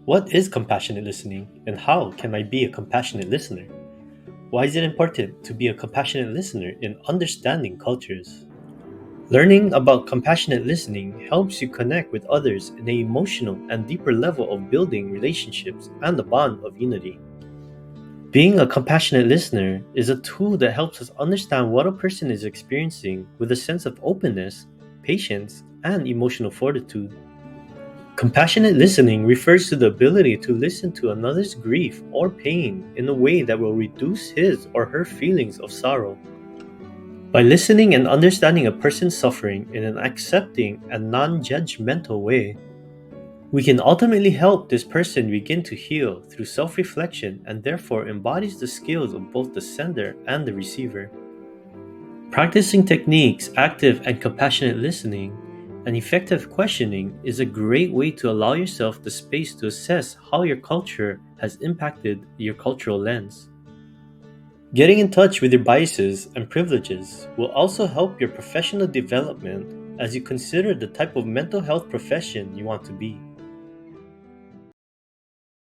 What is compassionate listening, and how can I be a compassionate listener? Why is it important to be a compassionate listener in understanding cultures? Learning about compassionate listening helps you connect with others in an emotional and deeper level of building relationships and a bond of unity. Being a compassionate listener is a tool that helps us understand what a person is experiencing with a sense of openness, patience, and emotional fortitude. Compassionate listening refers to the ability to listen to another's grief or pain in a way that will reduce his or her feelings of sorrow. By listening and understanding a person's suffering in an accepting and non judgmental way, we can ultimately help this person begin to heal through self reflection and therefore embodies the skills of both the sender and the receiver. Practicing techniques, active and compassionate listening, and effective questioning is a great way to allow yourself the space to assess how your culture has impacted your cultural lens. Getting in touch with your biases and privileges will also help your professional development as you consider the type of mental health profession you want to be.